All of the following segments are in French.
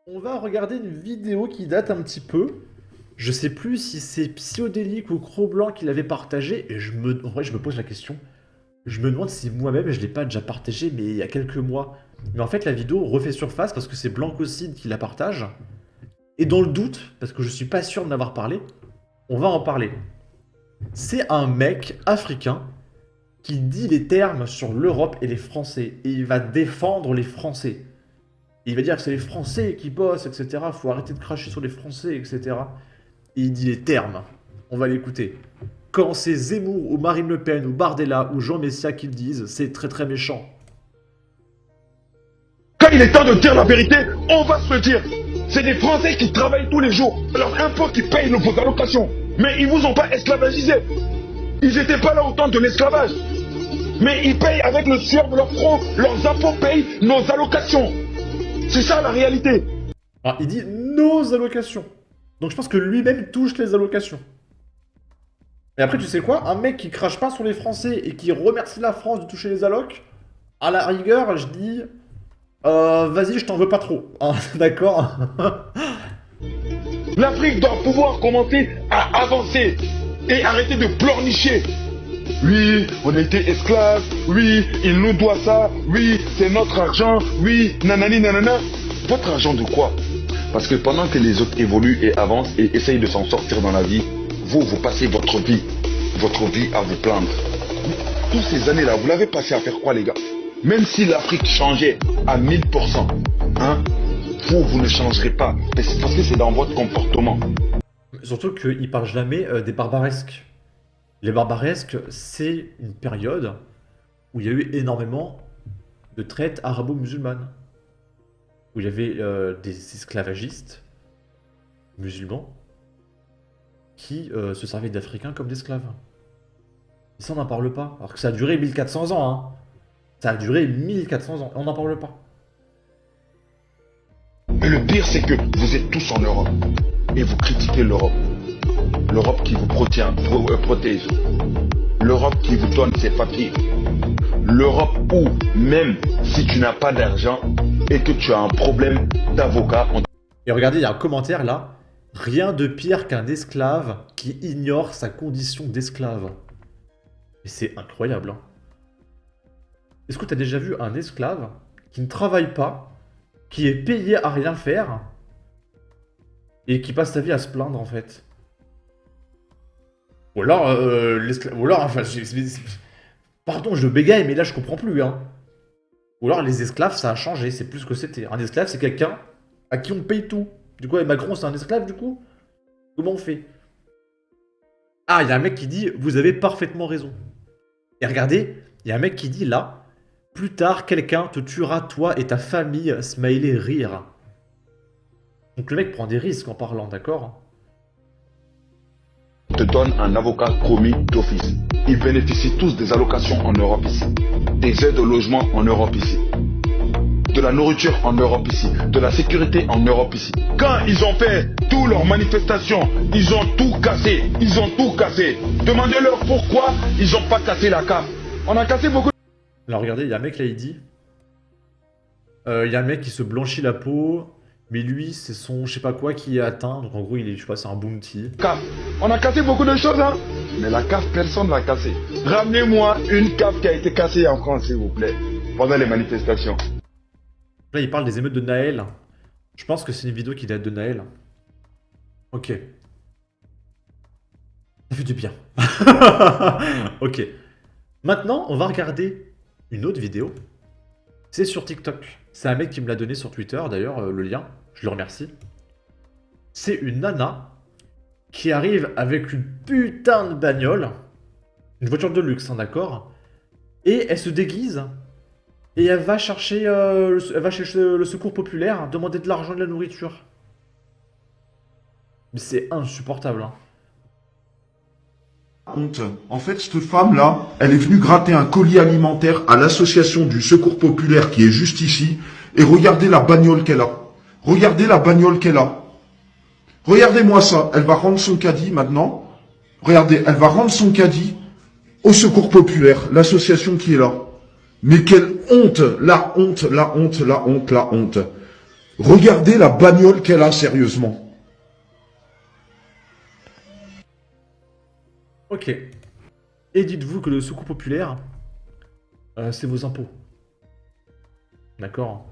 On va regarder une vidéo qui date un petit peu. Je sais plus si c'est Psyodélique ou Cro-Blanc qui l'avait partagé. Et en vrai, je me pose la question. Je me demande si moi-même je l'ai pas déjà partagé, mais il y a quelques mois. Mais en fait, la vidéo refait surface parce que c'est Blancocide qui la partage. Et dans le doute, parce que je suis pas sûr de n'avoir parlé, on va en parler. C'est un mec africain qui dit les termes sur l'Europe et les Français. Et il va défendre les Français. Il va dire que c'est les Français qui bossent, etc. Faut arrêter de cracher sur les Français, etc. Et il dit les termes. On va l'écouter. Quand c'est Zemmour ou Marine Le Pen ou Bardella ou Jean Messia qui le disent, c'est très très méchant. Quand il est temps de dire la vérité, on va se le dire. C'est des Français qui travaillent tous les jours. Leurs impôts qui payent vos allocations. Mais ils vous ont pas esclavagisé. Ils n'étaient pas là au temps de l'esclavage. Mais ils payent avec le sueur de leur front. Leurs impôts payent nos allocations. C'est ça la réalité. Alors, il dit nos allocations. Donc je pense que lui-même touche les allocations. Et après, tu sais quoi? Un mec qui crache pas sur les Français et qui remercie la France de toucher les allocs, à la rigueur, je dis... vas-y, je t'en veux pas trop. Hein, d'accord? L'Afrique doit pouvoir commencer à avancer et arrêter de pleurnicher. Oui, on a été esclaves. Oui, il nous doit ça. Oui, c'est notre argent. Oui, nanani nanana. Votre argent de quoi? Parce que pendant que les autres évoluent et avancent et essayent de s'en sortir dans la vie, vous passez votre vie à vous plaindre. Toutes ces années-là, vous l'avez passé à faire quoi, les gars? Même si l'Afrique changeait à 1000%, hein, vous ne changerez pas. Mais c'est parce que c'est dans votre comportement. Surtout qu'il parle jamais des barbaresques. Les barbaresques, c'est une période où il y a eu énormément de traites arabo-musulmanes. Où il y avait des esclavagistes musulmans qui se servaient d'Africains comme d'esclaves. Et ça, on n'en parle pas. Alors que ça a duré 1400 ans, hein. Ça a duré 1400 ans. On n'en parle pas. Mais le pire, c'est que vous êtes tous en Europe. Et vous critiquez l'Europe. L'Europe qui vous protège. L'Europe qui vous donne ses papiers. L'Europe où, même si tu n'as pas d'argent et que tu as un problème d'avocat... Et regardez, il y a un commentaire là. Rien de pire qu'un esclave qui ignore sa condition d'esclave. Et c'est incroyable, hein. Est-ce que tu as déjà vu un esclave qui ne travaille pas, qui est payé à rien faire, et qui passe sa vie à se plaindre, en fait? Ou alors, enfin, pardon, je bégaye, mais là, je comprends plus, hein. Ou alors, les esclaves, ça a changé, c'est plus ce que c'était. Un esclave, c'est quelqu'un à qui on paye tout. Du coup, Macron, c'est un esclave, du coup? Comment on fait? Ah, il y a un mec qui dit « Vous avez parfaitement raison ». Et regardez, il y a un mec qui dit là... Plus tard, quelqu'un te tuera toi et ta famille, smiley rire. Donc le mec prend des risques en parlant, d'accord? te donne un avocat commis d'office. Ils bénéficient tous des allocations en Europe ici. Des aides au logement en Europe ici. De la nourriture en Europe ici. De la sécurité en Europe ici. Quand ils ont fait toutes leurs manifestations, ils ont tout cassé. Ils ont tout cassé. Demandez-leur pourquoi ils n'ont pas cassé la CAF. On a cassé beaucoup. Alors regardez, il y a un mec là, il dit... Il y a un mec qui se blanchit la peau, mais lui, c'est son je sais pas quoi qui est atteint. Donc en gros, il est, je sais pas, c'est un bounty. CAF. On a cassé beaucoup de choses, hein. Mais la CAF, personne ne l'a cassée. Ramenez-moi une CAF qui a été cassée en France, s'il vous plaît. Pendant les manifestations. Là, il parle des émeutes de Naël. Je pense que c'est une vidéo qui date de Naël. Ok. Ça fait du bien. Ok. Maintenant, on va regarder une autre vidéo. C'est sur TikTok. C'est un mec qui me l'a donné sur Twitter, d'ailleurs, le lien. Je le remercie. C'est une nana qui arrive avec une putain de bagnole. Une voiture de luxe, hein, d'accord? Et elle se déguise. Et elle va chercher, le secours populaire, demander de l'argent et de la nourriture. Mais c'est insupportable, hein. Honte. En fait, cette femme-là, elle est venue gratter un colis alimentaire à l'association du Secours Populaire qui est juste ici. Et regardez la bagnole qu'elle a. Regardez la bagnole qu'elle a. Regardez-moi ça. Elle va rendre son caddie maintenant. Regardez, elle va rendre son caddie au Secours Populaire, l'association qui est là. Mais quelle honte! La honte, la honte, la honte, la honte. Regardez la bagnole qu'elle a, sérieusement. Ok. Et dites-vous que le secours populaire, c'est vos impôts. D'accord.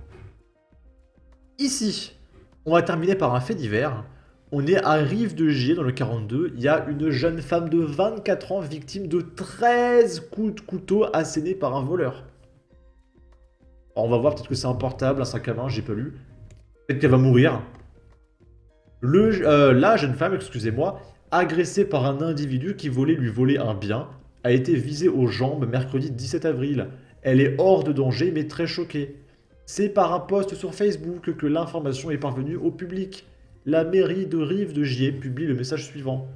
Ici, on va terminer par un fait divers. On est à Rive-de-Gier, dans le 42. Il y a une jeune femme de 24 ans victime de 13 coups de couteau assénés par un voleur. Alors on va voir, peut-être que c'est un portable, un sac à main, j'ai pas lu. Peut-être qu'elle va mourir. La jeune femme, excusez-moi, agressée par un individu qui voulait lui voler un bien, a été visée aux jambes mercredi 17 avril. Elle est hors de danger mais très choquée. C'est par un post sur Facebook que l'information est parvenue au public. La mairie de Rive-de-Gier publie le message suivant.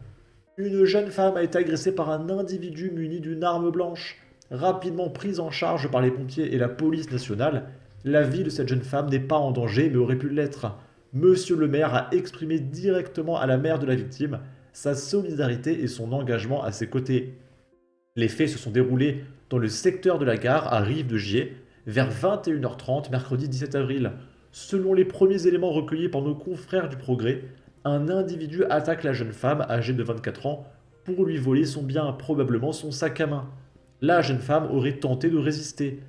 Une jeune femme a été agressée par un individu muni d'une arme blanche. Rapidement prise en charge par les pompiers et la police nationale, la vie de cette jeune femme n'est pas en danger mais aurait pu l'être. Monsieur le maire a exprimé directement à la mère de la victime sa solidarité et son engagement à ses côtés. Les faits se sont déroulés dans le secteur de la gare à Rive-de-Gier vers 21h30 mercredi 17 avril. Selon les premiers éléments recueillis par nos confrères du Progrès, un individu attaque la jeune femme âgée de 24 ans pour lui voler son bien, probablement son sac à main. La jeune femme aurait tenté de résister.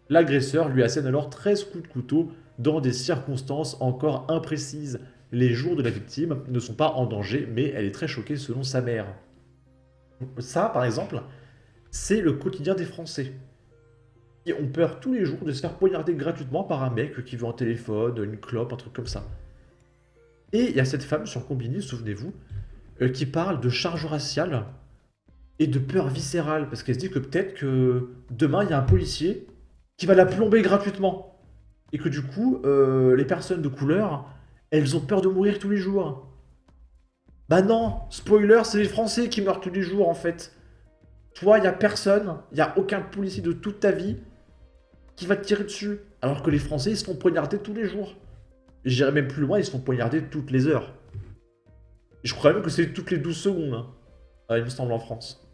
L'agresseur lui assène alors 13 coups de couteau dans des circonstances encore imprécises. Les jours de la victime ne sont pas en danger, mais elle est très choquée selon sa mère. Ça, par exemple, c'est le quotidien des Français. Qui ont peur tous les jours de se faire poignarder gratuitement par un mec qui veut un téléphone, une clope, un truc comme ça. Et il y a cette femme sur Combini, souvenez-vous, qui parle de charge raciale et de peur viscérale, parce qu'elle se dit que peut-être que demain, il y a un policier qui va la plomber gratuitement. Et que du coup, les personnes de couleur, elles ont peur de mourir tous les jours. Bah non, spoiler, c'est les Français qui meurent tous les jours en fait. Toi, il n'y a personne, il n'y a aucun policier de toute ta vie qui va te tirer dessus. Alors que les Français, ils se font poignarder tous les jours. J'irais même plus loin, ils se font poignarder toutes les heures. Et je crois même que c'est toutes les 12 secondes, hein. Il me semble, en France.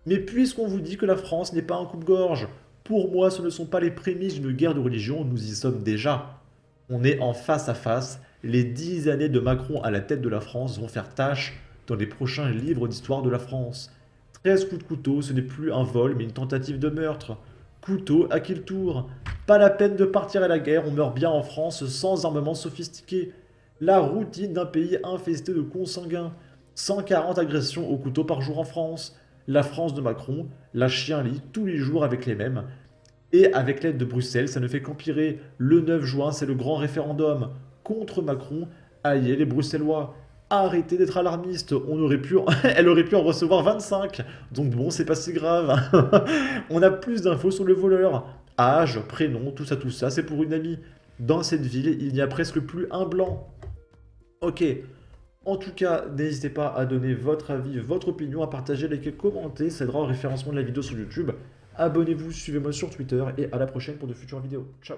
Mais puisqu'on vous dit que la France n'est pas un coupe-gorge, pour moi, ce ne sont pas les prémices d'une guerre de religion, nous y sommes déjà. On est en face à face. Les 10 années de Macron à la tête de la France vont faire tâche dans les prochains livres d'histoire de la France. 13 coups de couteau, ce n'est plus un vol, mais une tentative de meurtre. Couteau à qui le tour? Pas la peine de partir à la guerre, on meurt bien en France sans armement sophistiqué. La routine d'un pays infesté de consanguins. 140 agressions au couteau par jour en France. La France de Macron, la chien-lit tous les jours avec les mêmes. Et avec l'aide de Bruxelles, ça ne fait qu'empirer. Le 9 juin, c'est le grand référendum. Contre Macron, aïe les Bruxellois. Arrêtez d'être alarmiste, elle aurait pu en recevoir 25. Donc bon, c'est pas si grave. On a plus d'infos sur le voleur. Âge, prénom, tout ça, c'est pour une amie. Dans cette ville, il n'y a presque plus un blanc. Ok. En tout cas, n'hésitez pas à donner votre avis, votre opinion, à partager, liker, commenter. Ça aidera au référencement de la vidéo sur YouTube. Abonnez-vous, suivez-moi sur Twitter et à la prochaine pour de futures vidéos. Ciao.